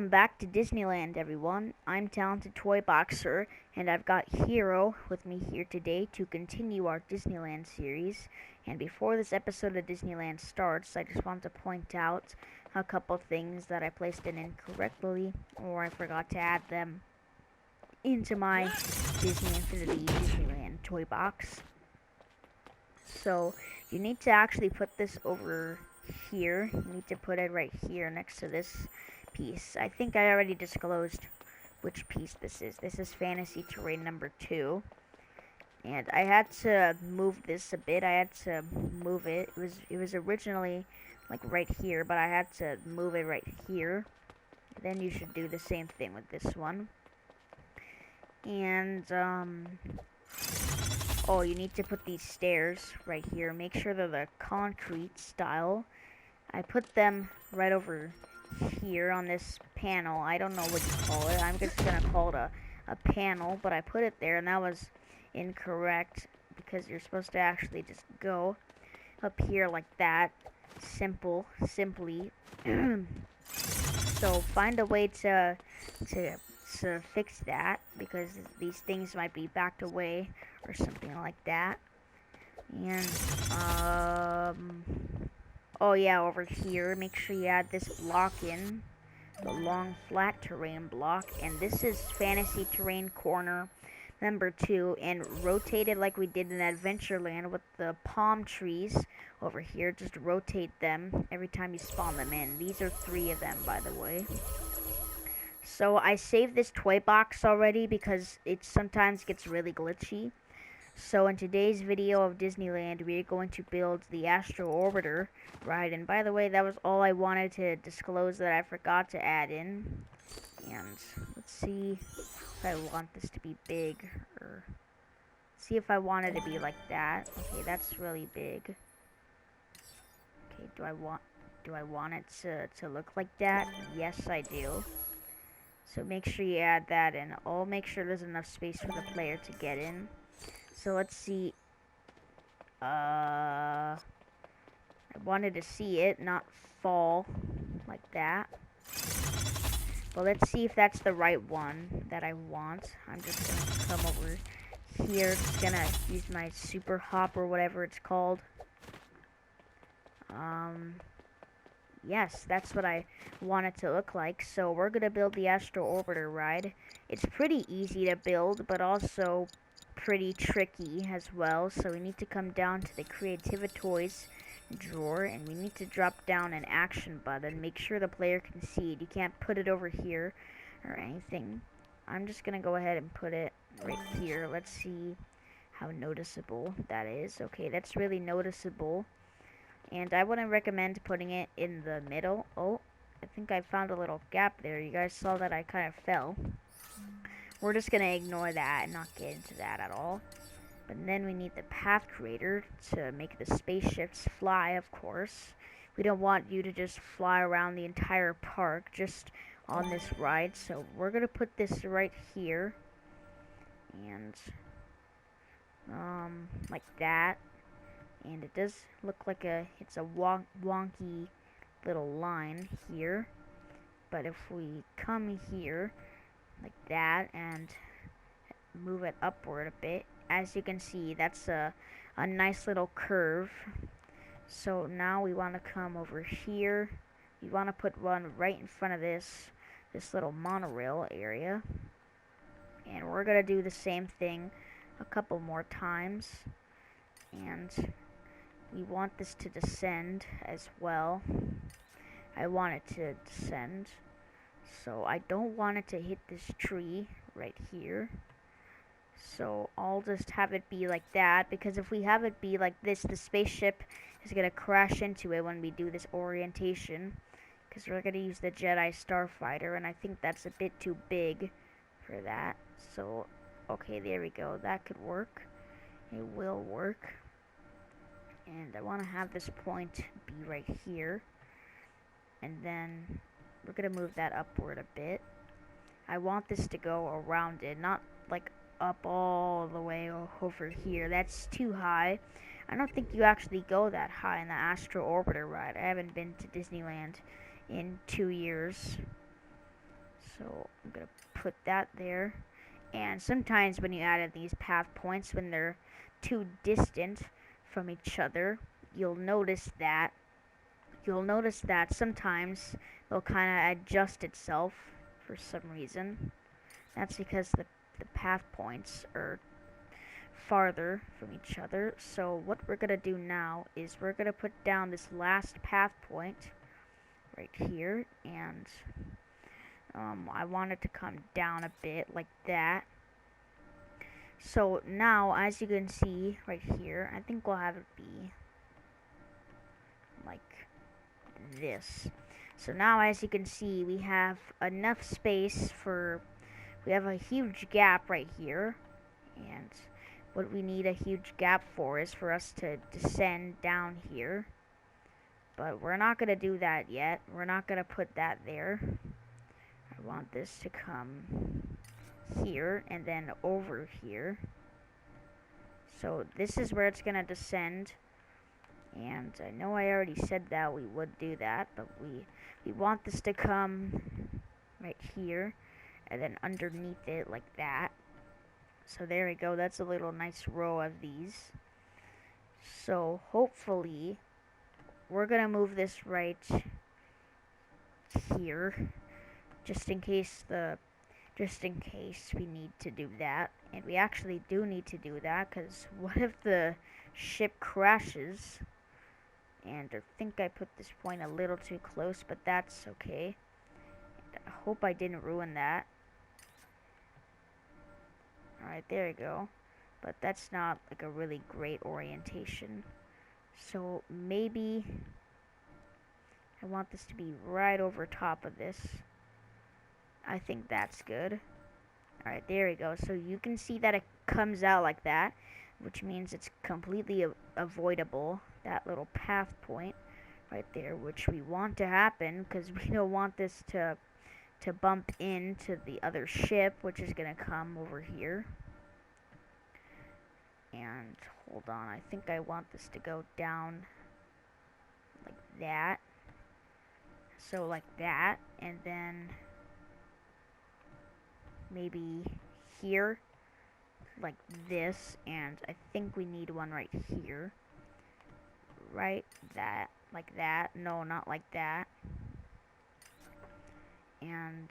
Welcome back to Disneyland, everyone. I'm Talented Toy Boxer, and I've got Hero with me here today to continue our Disneyland series. And before this episode of Disneyland starts, I just want to point out a couple things that I placed in incorrectly, or I forgot to add them into my Disney Infinity Disneyland toy box. So, you need to actually put this over here. You need to put it right here next to this piece. I think I already disclosed which piece this is. This is Fantasy Terrain number 2. And I had to move this a bit. I had to move it. It was originally like right here, but I had to move it right here. Then you should do the same thing with this one. And oh, you need to put these stairs right here. Make sure they're the concrete style. I put them right over here on this panel. I don't know what you call it. I'm just gonna call it a panel, but I put it there, and that was incorrect because you're supposed to actually just go up here like that. Simply. So find a way to fix that, because these things might be backed away or something like that. And oh yeah, over here, make sure you add this block in, the long flat terrain block, and this is Fantasy Terrain Corner number 2, and rotate it like we did in Adventureland with the palm trees over here. Just rotate them every time you spawn them in. These are 3 of them, by the way. So I saved this toy box already because it sometimes gets really glitchy. So in today's video of Disneyland, we're going to build the Astro Orbiter ride. And by the way, that was all I wanted to disclose that I forgot to add in. And let's see if I want this to be big, or see if I want it to be like that. Okay, that's really big. Okay, do I want it to look like that? Yes, I do. So make sure you add that in. I'll make sure there's enough space for the player to get in. So let's see. I wanted to see it not fall like that. But let's see if that's the right one that I want. I'm just gonna come over here. Just gonna use my super hop or whatever it's called. Yes, that's what I want it to look like. So we're gonna build the Astro Orbiter ride. It's pretty easy to build, but also pretty tricky as well. So we need to come down to the Creativa Toys drawer, and we need to drop down an action button. Make sure the player can see it. You can't put it over here or anything. I'm just gonna go ahead and put it right here. Let's see how noticeable that is. Okay, that's really noticeable. And I wouldn't recommend putting it in the middle. Oh, I think I found a little gap there. You guys saw that I kind of fell. We're just going to ignore that and not get into that at all. But then we need the path creator to make the spaceships fly, of course. We don't want you to just fly around the entire park just on this ride. So we're going to put this right here. And like that. And it does look like it's a wonky little line here. But if we come here like that and move it upward a bit, as you can see, that's a nice little curve. So now we want to come over here. We want to put one right in front of this little monorail area. And we're going to do the same thing a couple more times. And we want this to descend as well. I want it to descend. So I don't want it to hit this tree right here. So I'll just have it be like that, because if we have it be like this, the spaceship is going to crash into it when we do this orientation. Because we're going to use the Jedi Starfighter, and I think that's a bit too big for that. So, okay, there we go. That could work. It will work. And I want to have this point be right here. And then we're going to move that upward a bit. I want this to go around it, not like up all the way over here. That's too high. I don't think you actually go that high in the Astro Orbiter ride. I haven't been to Disneyland in 2 years. So I'm gonna put that there. And sometimes when you add these path points, when they're too distant from each other, you'll notice that sometimes it'll kind of adjust itself for some reason. That's because the path points are farther from each other. So what we're gonna do now is we're gonna put down this last path point right here, and I want it to come down a bit like that. So now, as you can see right here, I think we'll have it be like this. So now, as you can see, we have enough space for, we have a huge gap right here, and what we need a huge gap for is for us to descend down here. But we're not going to do that yet. We're not going to put that there. I want this to come here and then over here. So this is where it's going to descend. And I know I already said that we would do that, but we want this to come right here and then underneath it like that. So there we go. That's a little nice row of these. So hopefully we're going to move this right here just in case we need to do that. And we actually do need to do that, because what if the ship crashes? And I think I put this point a little too close, but that's okay. And I hope I didn't ruin that. Alright, there we go. But that's not like a really great orientation. So maybe I want this to be right over top of this. I think that's good. Alright, there we go. So you can see that it comes out like that, which means it's completely avoidable. That little path point right there, which we want to happen, because we don't want this to bump into the other ship, which is going to come over here. And hold on, I think I want this to go down like that. So like that, and then maybe here like this, and I think we need one right here. Right, that, like that. No, not like that. And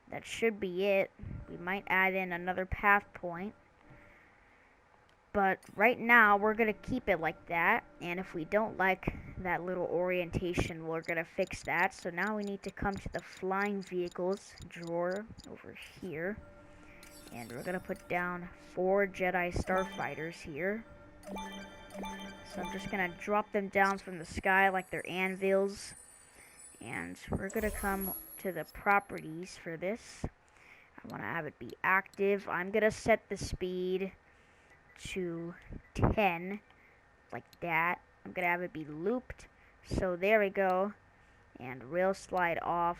that should be it. We might add in another path point. But right now, we're going to keep it like that. And if we don't like that little orientation, we're going to fix that. So now we need to come to the flying vehicles drawer over here. And we're going to put down 4 Jedi Starfighters here. So I'm just going to drop them down from the sky like they're anvils. And we're going to come to the properties for this. I want to have it be active. I'm going to set the speed to 10, like that. I'm going to have it be looped. So there we go. And rail slide off.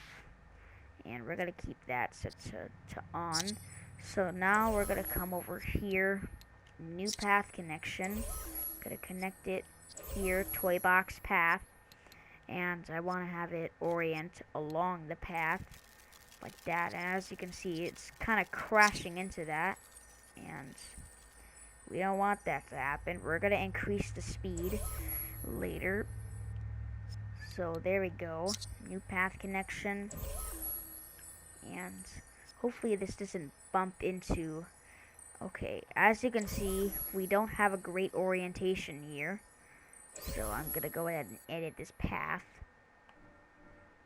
And we're going to keep that set to on. So now we're going to come over here. New path connection. Going to connect it here. Toy box path. And I want to have it orient along the path like that. And as you can see, it's kind of crashing into that. And we don't want that to happen. We're going to increase the speed later. So there we go. New path connection. And hopefully this doesn't bump into... Okay, as you can see, we don't have a great orientation here. So I'm going to go ahead and edit this path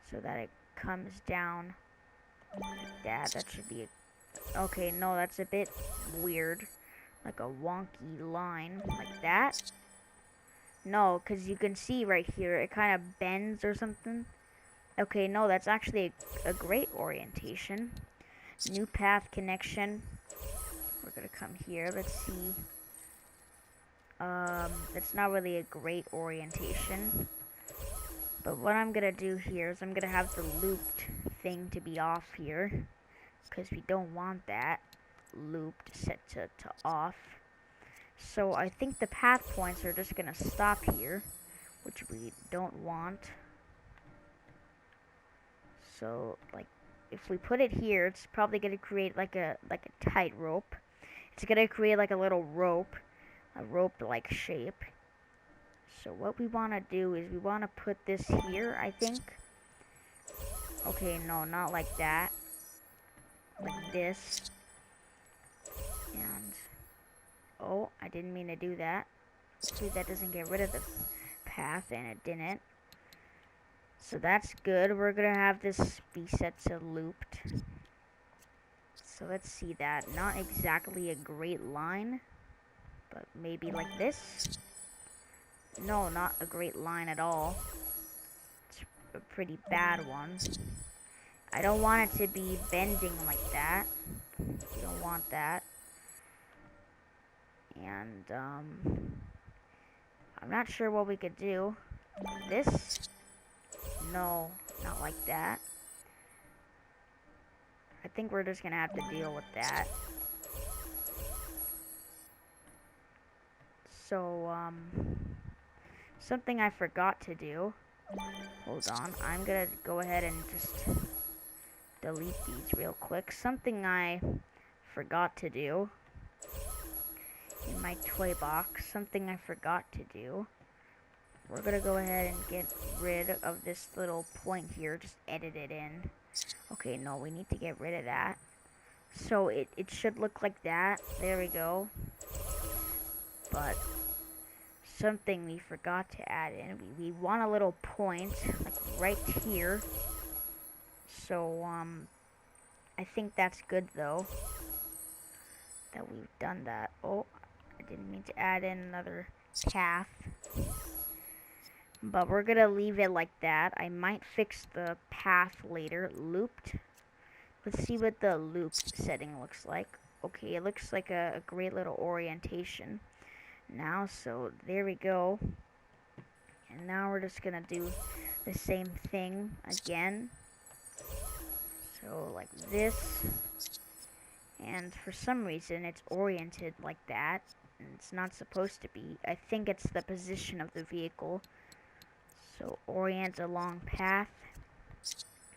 so that it comes down like that. That should be a... Okay, no, that's a bit weird. Like a wonky line like that. No, because you can see right here, it kind of bends or something. Okay, no, that's actually a great orientation. New path connection. We're going to come here. Let's see. That's not really a great orientation. But what I'm going to do here is I'm going to have the looped thing to be off here. Because we don't want that looped set to off. So I think the path points are just going to stop here. Which we don't want. So like if we put it here, it's probably gonna create like a tightrope. It's gonna create like a little rope, a rope-like shape. So what we want to do is we want to put this here, I think. Okay, no, not like that. Like this. And oh, I didn't mean to do that. Hopefully that doesn't get rid of the path, and it didn't. So that's good. We're gonna have this be set to looped. So let's see that. Not exactly a great line, but maybe like this. No, not a great line at all. It's a pretty bad one. I don't want it to be bending like that. You don't want that. And I'm not sure what we could do. This? No, not like that. I think we're just gonna have to deal with that. So, something I forgot to do. Hold on, I'm gonna go ahead and just delete these real quick. Something I forgot to do in my toy box. Something I forgot to do. We're gonna go ahead and get rid of this little point here. Just edit it in. Okay, no, we need to get rid of that. So it should look like that. There we go. But something we forgot to add in. We want a little point, like right here. So, I think that's good though, that we've done that. Oh, I didn't mean to add in another path. But we're gonna leave it like that. I might fix the path later. Looped. Let's see what the looped setting looks like. Okay, it looks like a great little orientation now, so there we go. And now we're just gonna do the same thing again. So like this, and for some reason it's oriented like that, and it's not supposed to be. I think it's the position of the vehicle. So orient along path.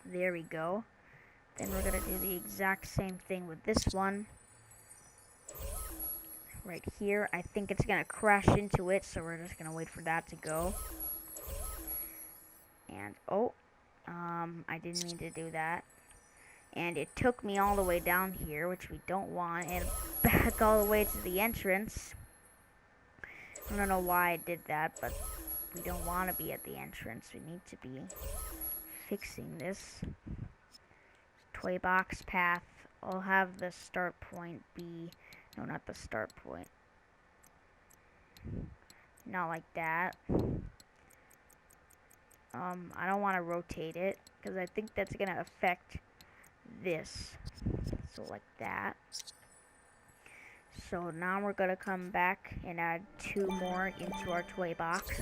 There we go. Then we're gonna do the exact same thing with this one. Right here, I think it's gonna crash into it, so we're just gonna wait for that to go. And oh, I didn't mean to do that. And it took me all the way down here, which we don't want, and back all the way to the entrance. I don't know why I did that, but we don't want to be at the entrance. We need to be fixing this. Toy box path. I'll have the start point be... No, not the start point. Not like that. I don't want to rotate it, because I think that's going to affect this. So like that. So now we're going to come back and add 2 more into our toy box.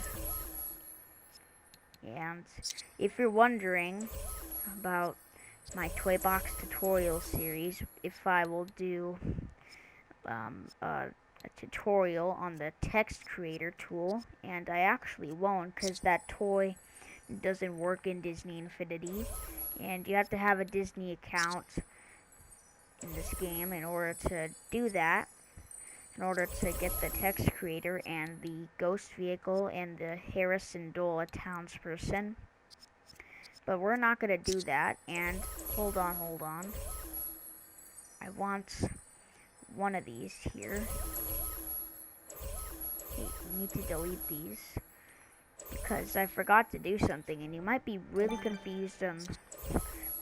And if you're wondering about my toy box tutorial series, if I will do a tutorial on the text creator tool, and I actually won't, because that toy doesn't work in Disney Infinity, and you have to have a Disney account in this game in order to do that, in order to get the text creator and the ghost vehicle and the Harrison Dole townsperson. But we're not gonna do that. And hold on, I want one of these here. Okay, we need to delete these because I forgot to do something, and you might be really confused on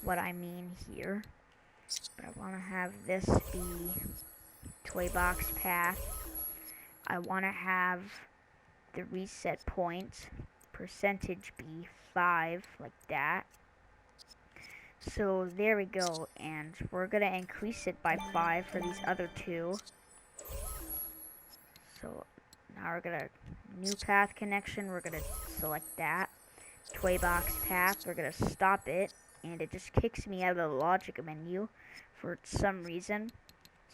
what I mean here. But I want to have this be toy box path. I want to have the reset point percentage be 5, like that. So there we go, and we're gonna increase it by 5 for these other 2. So now we're gonna new path connection, we're gonna select that. Toy box path, we're gonna stop it, and it just kicks me out of the logic menu for some reason.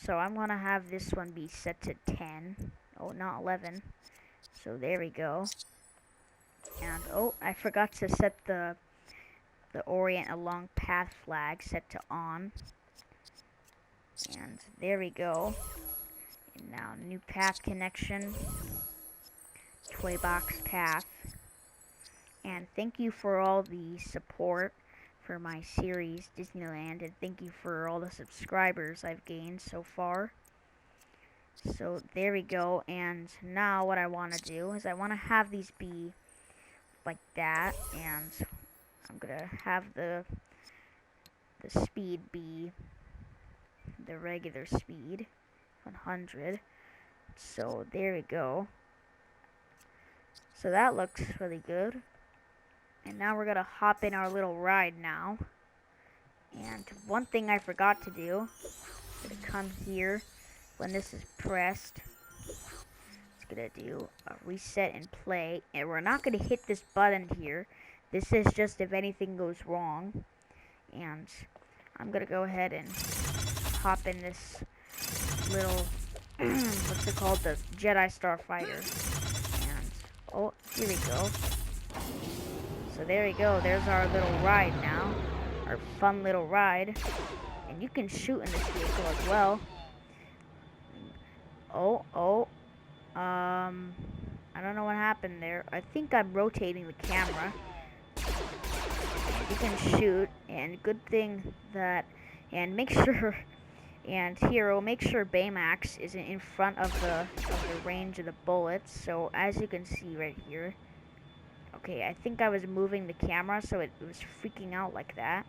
So I'm gonna have this one be set to 10. Oh, not 11. So there we go. And oh, I forgot to set the the orient along path flag set to on. And there we go. And now new path connection. Toy box path. And thank you for all the support for my series Disneyland, and thank you for all the subscribers I've gained so far. So there we go. And now what I want to do is I want to have these be like that, and I'm gonna have the speed be the regular speed, 100. So there we go. So that looks really good. And now we're gonna hop in our little ride now. And one thing I forgot to do, I'm gonna come here when this is pressed. It's gonna do a reset and play, and we're not gonna hit this button here. This is just if anything goes wrong. And I'm gonna go ahead and hop in this little what's it called, the Jedi Starfighter. And oh, here we go. So there we go, there's our little ride now. Our fun little ride. And you can shoot in this vehicle as well. I don't know what happened there. I think I'm rotating the camera. You can shoot, and good thing that, and make sure, and Hero, make sure Baymax isn't in front of the range of the bullets. So as you can see right here, okay, I think I was moving the camera, so it was freaking out like that.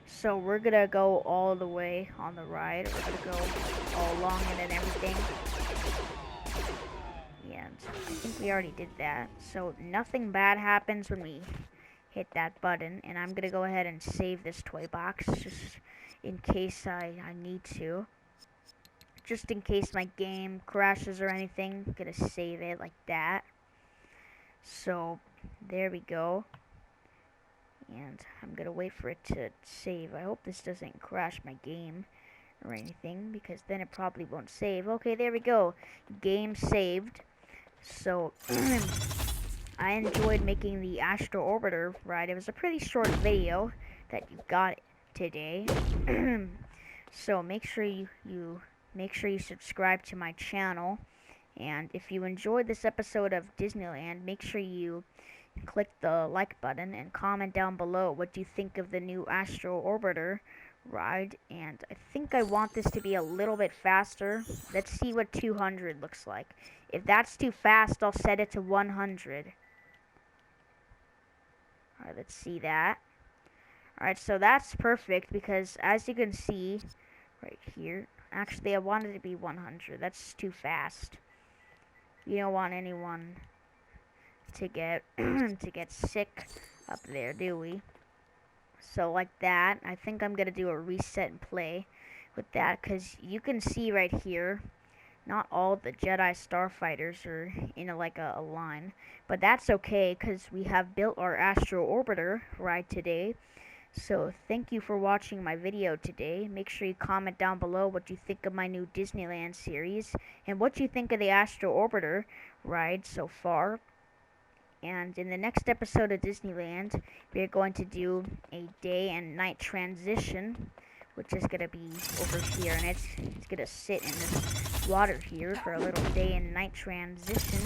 So we're gonna go all the way on the ride. We're gonna go all along it and everything. And I think we already did that. So nothing bad happens when we hit that button. And I'm gonna go ahead and save this toy box just in case I need to. Just in case my game crashes or anything, I'm gonna save it like that. So there we go. And I'm gonna wait for it to save. I hope this doesn't crash my game or anything, because then it probably won't save. Okay, there we go. Game saved. So I enjoyed making the Astro Orbiter ride. It was a pretty short video that you got today. So make sure you subscribe to my channel. And if you enjoyed this episode of Disneyland, make sure you click the like button and comment down below what you think of the new Astro Orbiter ride. And I think I want this to be a little bit faster. Let's see what 200 looks like. If that's too fast, I'll set it to 100. Alright, let's see that. Alright, so that's perfect, because as you can see right here, actually I want it to be 100. That's too fast. You don't want anyone to get to get sick up there, do we? So like that, I think I'm gonna do a reset and play with that, because you can see right here, not all the Jedi Starfighters are in a line, but that's okay, because we have built our Astro Orbiter ride today. So thank you for watching my video today. Make sure you comment down below what you think of my new Disneyland series, and what you think of the Astro Orbiter ride so far. And in the next episode of Disneyland, we are going to do a day and night transition, which is going to be over here, and it's going to sit in this water here for a little day and night transition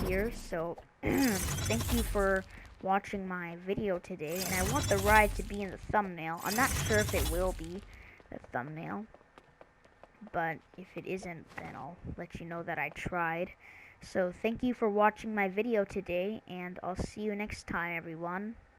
here. So thank you for watching my video today, and I want the ride to be in the thumbnail. I'm not sure if it will be the thumbnail, but if it isn't, then I'll let you know that I tried. So thank you for watching my video today, and I'll see you next time, everyone.